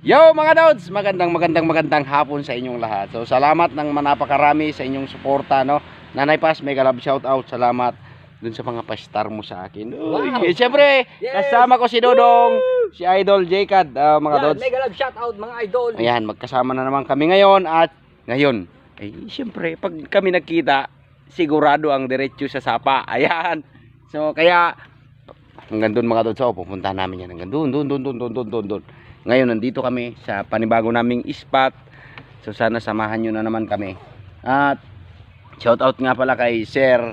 Yo mga Dods, magandang hapon sa inyong lahat. So salamat ng napakarami sa inyong suporta, no. Nanay Paz, mega love shout out. Salamat dun sa mga pa-star mo sa akin. Wow. Siyempre, Yes. kasama ko si Dodong, si Idol Jcad, mga Yan, Dods. mega love shout out mga idol. Ayan, magkasama na naman kami ngayon at ngayon, siyempre, pag kami nagkita, sigurado ang diretso sa sapa. Ayan. So kaya hanggang doon mga Dods, pupunta namin yan hanggang doon. Ngayon nandito kami sa panibago naming spot. So sana samahan nyo na naman kami. At shout out nga pala kay Sir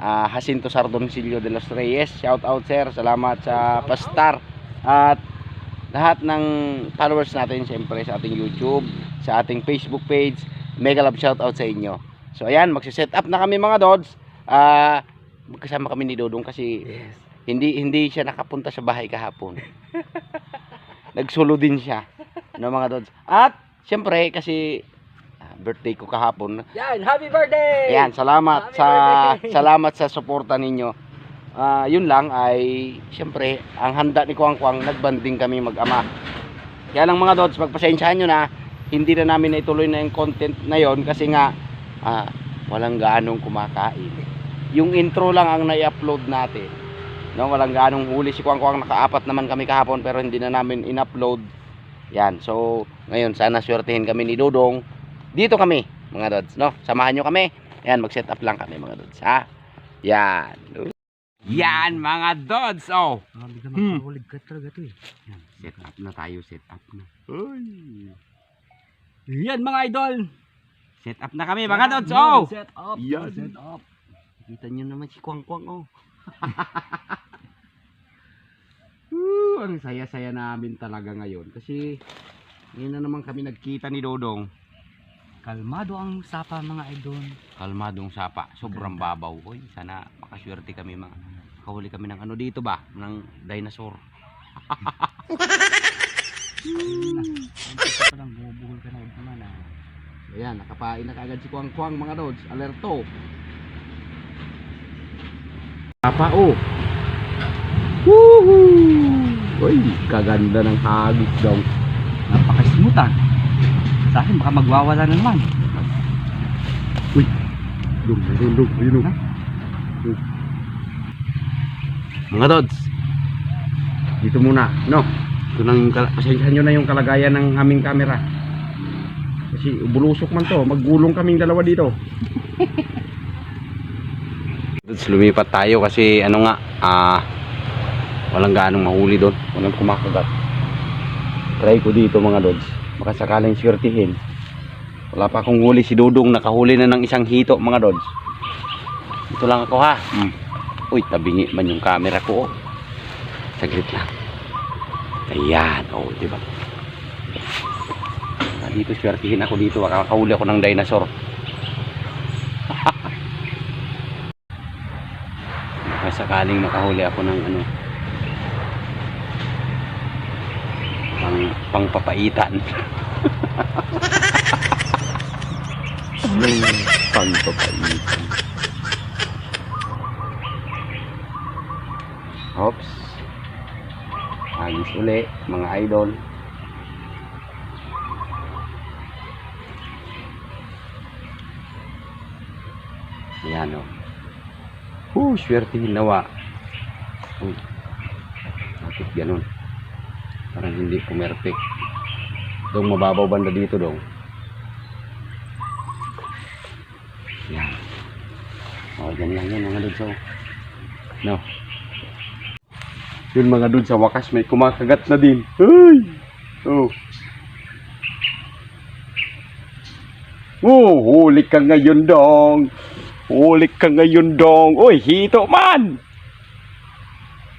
Jacinto Sardoncillo de los Reyes. Shout out sir, salamat sa pastar. At lahat ng followers natin siyempre sa ating YouTube, sa ating Facebook page, mega love shout out sa inyo. So ayan, magsi-set up na kami mga Dods. Magkasama kami ni Dodong kasi hindi siya nakapunta sa bahay kahapon. Nagsulo din siya, no mga Dods. At siyempre kasi birthday ko kahapon. Yan, happy birthday. Ayan, salamat salamat sa suporta ninyo. Yun lang ay siyempre ang handa ni Kuang Kuang, nagbanding kami mag-ama. Kaya lang mga Dods, pagpasensyahan nyo na hindi na namin naituloy na yung content na yon kasi nga walang gaanong kumakain. Yung intro lang ang na-upload natin. No, walang ganong huli si Kuang Kuang, nakaapat naman kami kahapon pero hindi na namin in-upload. Yan. So, ngayon sana swertehin kami ni Dodong. Dito kami, mga Dods, no? Samahan nyo kami. Yan, mag-set up lang kami, mga Dods, ha? Yan. Yan, mga Dods, oh. Mahulig ka talaga to eh. Yan, set up na tayo, set up na. Yan mga idol. Set up na kami, mga Dods, oh. Set up. Yan. Set up. Kita nyo naman si Kuang Kuang, oh. Ang saya-saya namin talaga ngayon kasi ngayon na naman kami nagkita ni Dodong. Kalmado ang sapa mga idol. Kalmadong sapa, sobrang babaw. Oy, sana makaswerte kami, makahuli kami ng ano dito ba, ng dinosaur. Parang bubuhol ka na naman ah. Ayan, nakapain na kagad si Kuang Kuang, mga Dods. Alerto. Sapa, oh. Woohoo! Uy, kaganda ng hagis daw. Napaka-smooth ah. Sa akin baka magwawala na naman. Uy, dum, ayun oh. Mga Dods, dito muna, no? Ito nang, pasensyahan nyo na yung kalagayan ng aming camera. Kasi bulusok man to, maggulong kaming dalawa dito. Dods, lumipat tayo kasi ano nga, walang ganong mahuli doon, walang kumakagat. Try ko dito mga Dods, baka sakaling swertihin. Wala pa akong huli, si Dodong nakahuli na ng isang hito mga Dods. Ito lang ako ha. Uy, tabingi man yung camera ko, oh. Saglit lang. Ayan, oh, diba? Dito swertihin ako dito, makakahuli ako ng dinosaur. Baka sakaling makahuli ako ng ano, pangpapaitan. Pangpapaitan. Oops. Agis uli, mga idol. Ayan o. Swertihin nawa. Bakit ganun? Parang hindi pumerfect. Dong, mababaw banda dito dong. Yan. O, dyan lang yan mga Dods. No. Yun mga Dods, sa wakas may kumakagat na din. Ay! Oh. Oh, huli ka ngayon dong. Huli ka ngayon dong. Uy, hito man!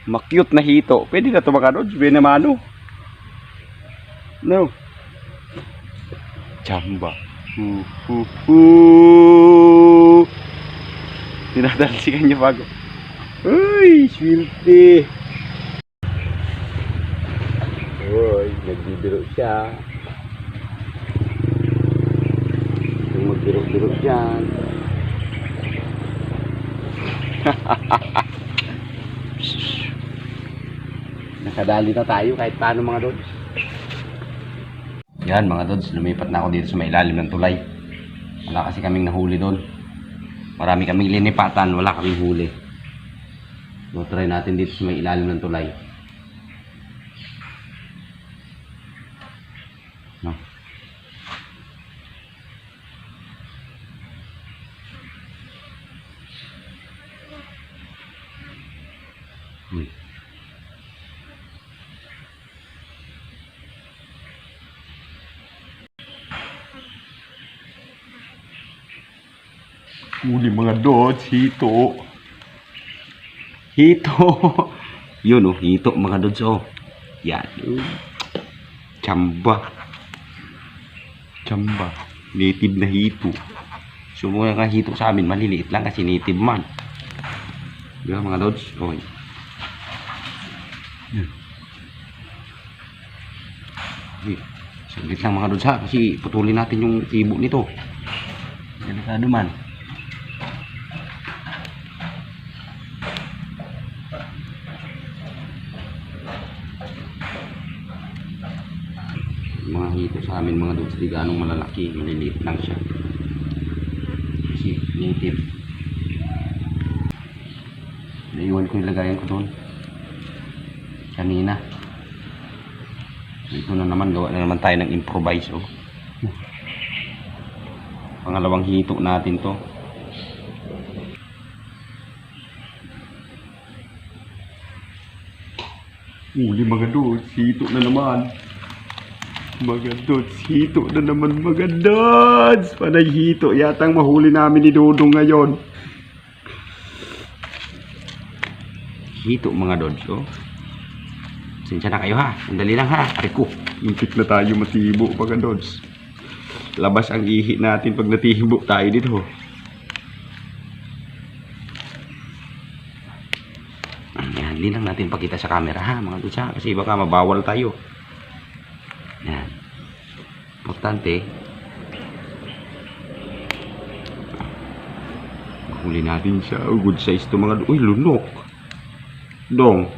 Makyut na hito. Pwede na ito mga Dods. Benamano. No. Chamba. Tinadalsikan niya bago. Uy, swerte. Uy, nagbibiro siya. Yung magbiro-biro dyan. Nakadali na tayo kahit paano mga Dods. Yan mga Dods, lumipat na ako dito sa may ilalim ng tulay. Wala kasi kaming nahuli doon. Marami kaming linipatan, wala kaming huli. So try natin dito sa may ilalim ng tulay. No. Huli mga Dods, hito. Hito. Yun oh, hito mga Dods oh. Yan. Chamba. Chamba. Native na hito. So mga hito sa amin, maliliit lang kasi native man. Diba mga Dods? Okay. Yan. Saglit lang mga Dods ha, kasi putulin natin yung tibo nito. Delikado man. Mga hito sa amin mga Dods, di ganong malalaki, maliliit lang siya kasi native. Naiwan ko yung lagayan ko doon kanina. Ito na naman, gawa na naman tayo ng improvise oh. Pangalawang hito natin to. Uli mga Dods, hito na naman. Mga Dods, hito na naman mga Dods. Panay hito yatang mahuli namin ni Dodong ngayon. Hito mga Dods oh. Sinsya na kayo ha, sandali lang ha. Ariko, intik na tayo matibo mga Dods. Labas ang ihi natin pag natibo tayo dito. Yan, hindi lang natin pakita sa camera ha mga Dods ha, kasi baka mabawal tayo. Yan. Importante, mahuli natin siya. Oh, good size to mga. Uy, lunok. Dong.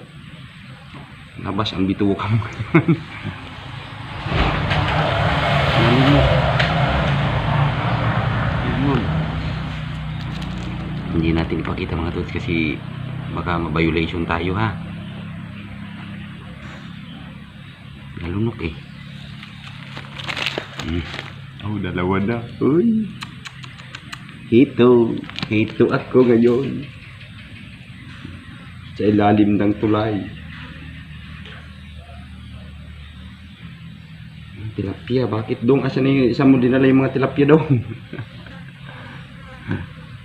Labas ang bituka mo. Lunok. Yun. Hindi natin ipakita mga Dods kasi baka ma-violation tayo ha. Nalunok eh. Oh, dalawa na. Uy. Hito. Hito ako ngayon. Sa ilalim ng tulay. Tilapia. Bakit dong? Asan na yung isa mo dinala yung mga tilapia dong?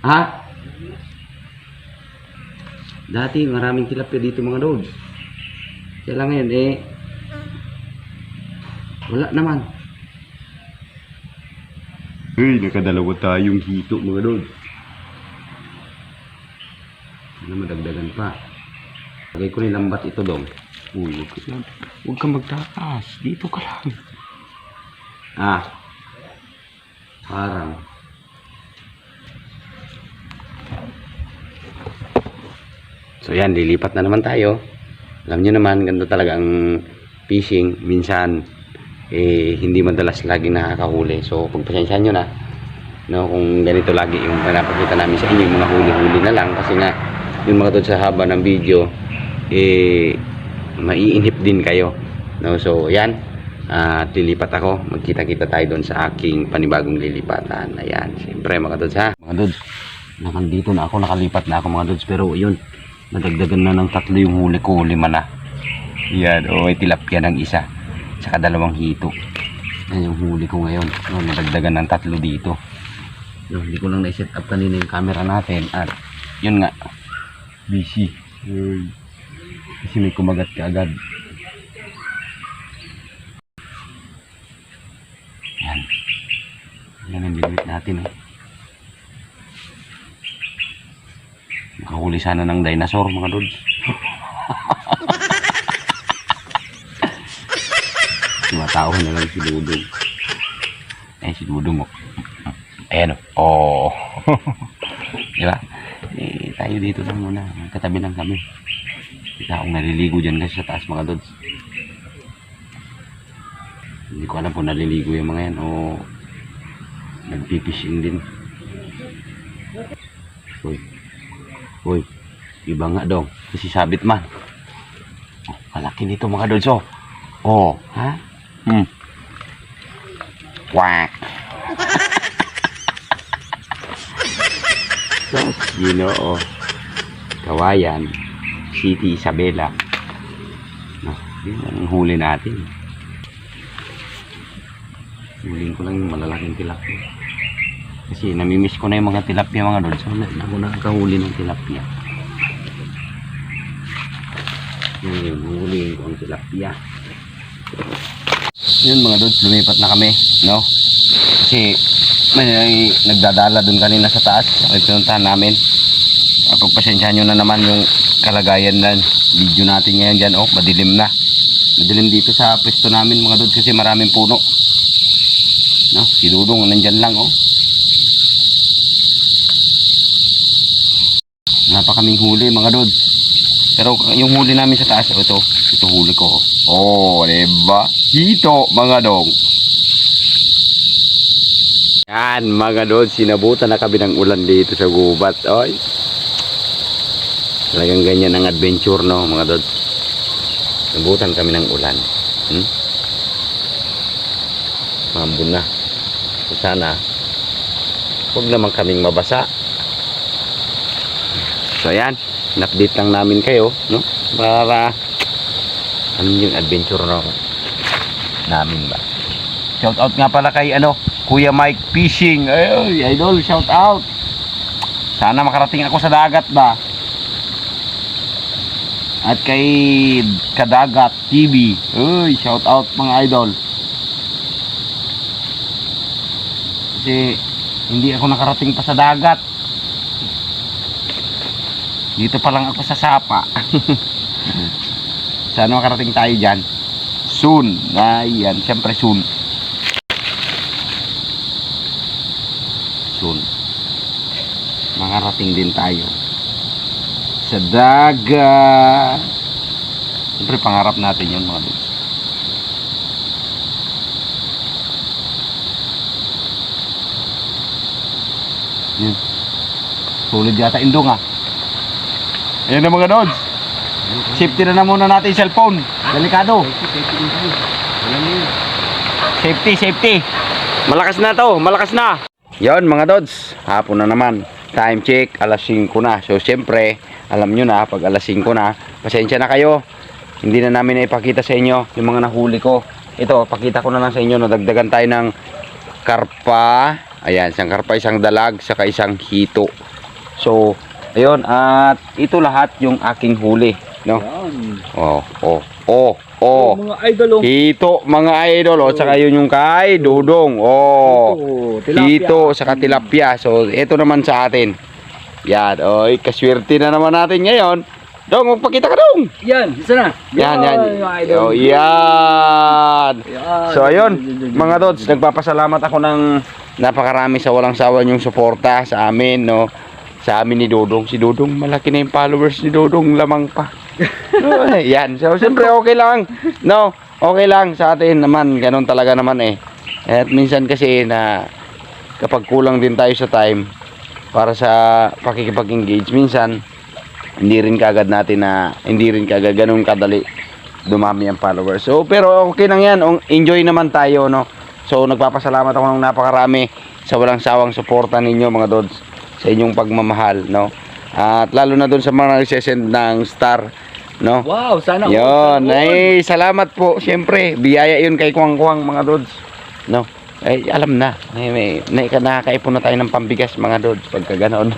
Ha? Dati maraming tilapia dito mga Dods. Kaya lang ngayon eh. Wala naman. Hey, nakadalawa tayong hito mga Dods. Sana madagdagan pa. Lagay ko nilambat ito dong. Uy, huwag ka magtaas. Dito ka lang. Ah. Parang. So yan, lilipat na naman tayo. Alam nyo naman, ganito talaga ang fishing. Minsan, hindi madalas lagi nakakahuli. So pagpasensyahan nyo na no, kung ganito lagi yung pinapakita namin sa inyo, yung mga huli-huli na lang kasi nga yung mga Dods sa haba ng video maiinip din kayo no. So yan, lilipat ako, magkita-kita tayo doon sa aking panibagong lilipatan. Ayan, siyempre mga Dods ha, mga Dods, nakandito na ako, nakalipat na ako mga Dods, pero yun, nadagdagan na ng 3 yung huli ko, 5 na yan. O tilapia ng isa saka 2 hito. Yan yung huli ko ngayon. No, nadagdagan ng 3 dito. No, hindi ko lang na-set up kanina yung camera natin. At yun nga, busy. Kasi may kumagat ka agad. Yan. Yan ang limit natin eh. Makahuli sana ng dinosaur mga Dods. Tumatawa na lang si Dudong. Si Dudong oh. Ayan oh. Diba? Tayo dito lang muna. Katabi lang kami. Kita akong naliligo dyan kasi sa taas mga Dods. Hindi ko alam kung naliligo yung mga yan o nagpipishing din. Uy. Uy. Iba nga dong. Kasi sabit man. Oh, malaki nito mga dods. Oh. Ha? Quack. So, Ginoo. Kawayan. City Isabela. No, yun ang huli natin. Huling ko lang yung malalaking tilapia. Kasi namimiss ko na yung mga tilapia mga dods. So, ako nakakahuli ng tilapia. Yun, huling ko ang tilapia. Yun mga dods, lumipat na kami, no? Kasi may nagdadala dun kanina sa taas. Ay pinuntahan namin. Pagpasensyahan nyo na naman yung kalagayan ng video natin ngayon dyan. Oh, madilim na. Madilim dito sa pwesto namin mga dods kasi maraming puno. No, si Dudong nandyan lang, oh. Wala pa kaming huli mga dods. Pero yung huli namin sa taas, ito huli ko. Oh, diba? Dito mga dong. Yan mga dods, sinabutan na kami ng ulan dito sa gubat. Oy. Talagang ganyan ang adventure, no mga dods. Sinabutan kami ng ulan. Mambun na. Sana huwag naman kaming mabasa. So ayan, in-update lang namin kayo, no? Para ano yung adventure namin ba. Shout out nga pala kay Kuya Mike Fishing. Ay, idol, shout out. Sana makarating ako sa dagat ba. At kay Kadagat TV. Uy, shout out mga idol. Kasi hindi ako nakarating pa sa dagat. Dito pa lang ako sa Sapa. Sana makarating tayo dyan soon. Ayan, syempre soon. Soon makarating din tayo sa dagat. Syempre pangarap natin yun mga dudes. Yun. Solid yata indong ah. Ayan na mga dods. Safety na muna natin yung cellphone. Delikado. Safety. Malakas na to, malakas na. Yon mga dods, hapon na naman. Time check, alas 5 na. So siyempre, alam nyo na, pag alas 5 na, pasensya na kayo. Hindi na namin ipakita sa inyo yung mga nahuli ko. Ito, pakita ko na lang sa inyo. Nadagdagan tayo ng karpa. Ayan, isang karpa, isang dalag, saka isang hito. So, ayun, at ito lahat yung aking huli, no? Mga idol, Hito, mga idol, saka yun yung kay Dudong. Hito, saka tilapia. So, ito naman sa atin. Yan, oy, kaswerte na naman natin ngayon. Dong, magpakita ka dong. Yan, isa na. Yan. Oh, yan. So, ayun, mga dods, nagpapasalamat ako ng napakarami sa walang sawa yung suporta sa amin, no? Sa amin ni Dudong. Si Dudong, malaki na yung followers ni Dudong, lamang pa. Yan. So, siyempre, okay lang. No, okay lang sa atin naman. Ganun talaga naman eh. At minsan kasi na kapag kulang din tayo sa time para sa pakikipag-engage, minsan, hindi rin kagad ganun kadali dumami ang followers. So, pero okay lang yan. Enjoy naman tayo, no? So, nagpapasalamat ako ng napakarami sa walang sawang suporta ninyo, mga dods, sa inyong pagmamahal, no? At lalo na doon sa mga nagsesend ng star, no? Wow, sana. Yun, ay salamat po. Siyempre, biyaya yun kay Kuwang-Kuwang, mga dods, no? Ay, alam na. Nakakaipon na tayo ng pambigas, mga dods, pagka ganoon.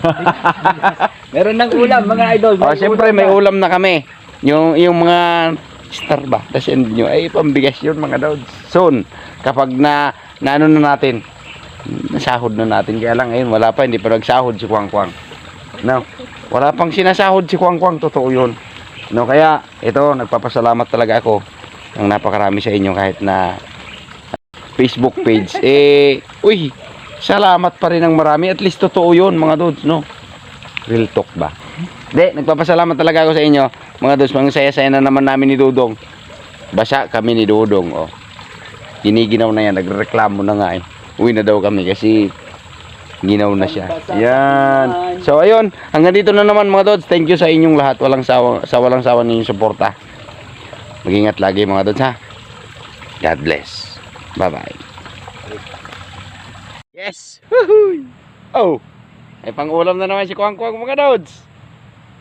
Meron ng ulam, mga idol. Siyempre, may ulam na kami. Yung mga star ba? Tapos nyo, ay, pambigas yun, mga dods. Soon, kapag ano na natin, nasahod na natin. Kaya lang, ayun, wala pa, hindi pa nagsahod si Kuwang-Kuwang. No? Wala pang sinasahod si Kuwang-Kuwang, totoo yun. No, kaya, ito, nagpapasalamat talaga ako ng napakarami sa inyo kahit na Facebook page. Uy, salamat pa rin ng marami. At least totoo yun, mga dods, no? Real talk ba? Hindi, nagpapasalamat talaga ako sa inyo. Mga dods, mga saya-saya na naman namin ni Dudong. Basa kami ni Dudong, oh. Giniginaw na yan, nagreklamo na nga eh. Uwi na daw kami kasi ginaw na siya. Yan. So ayun, hanggang dito na naman mga Dods. Thank you sa inyong lahat. Walang sawa ninyong suporta. Mag-ingat lagi mga Dods ha. God bless. Bye-bye. Yes. Woohoo! Oh. Ay pang-ulam na naman si Kuang Kuang mga Dods.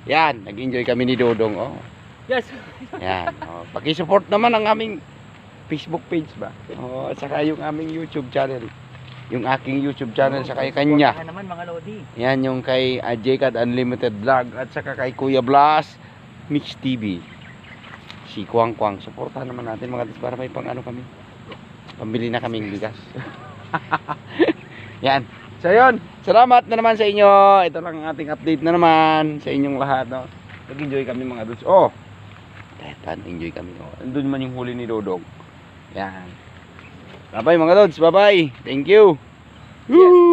Yan, nag-enjoy kami ni Dodong. Oh. Yes. Yan. Oh, paki-support naman ang aming Facebook page ba. Oh, at saka yung aming YouTube channel. Yung aking YouTube channel saka yung kanya. Supportahan naman mga Lodi. Yan yung kay Jcad Unlimited Vlog at saka kay Kuya Blas Mix TV. Si Kuang Kuang. Suportahan naman natin mga Dods para may pang ano kami. Pambili na kaming bigas. Yan. So yun. Salamat na naman sa inyo. Ito lang ang ating update na naman sa inyong lahat. No? Nag-enjoy kami mga Dods. Oh. Kahit enjoy kami. Oh. Andun man yung huli ni Dodong. Yan. Bye-bye mga Dods. Bye-bye. Thank you. Yes.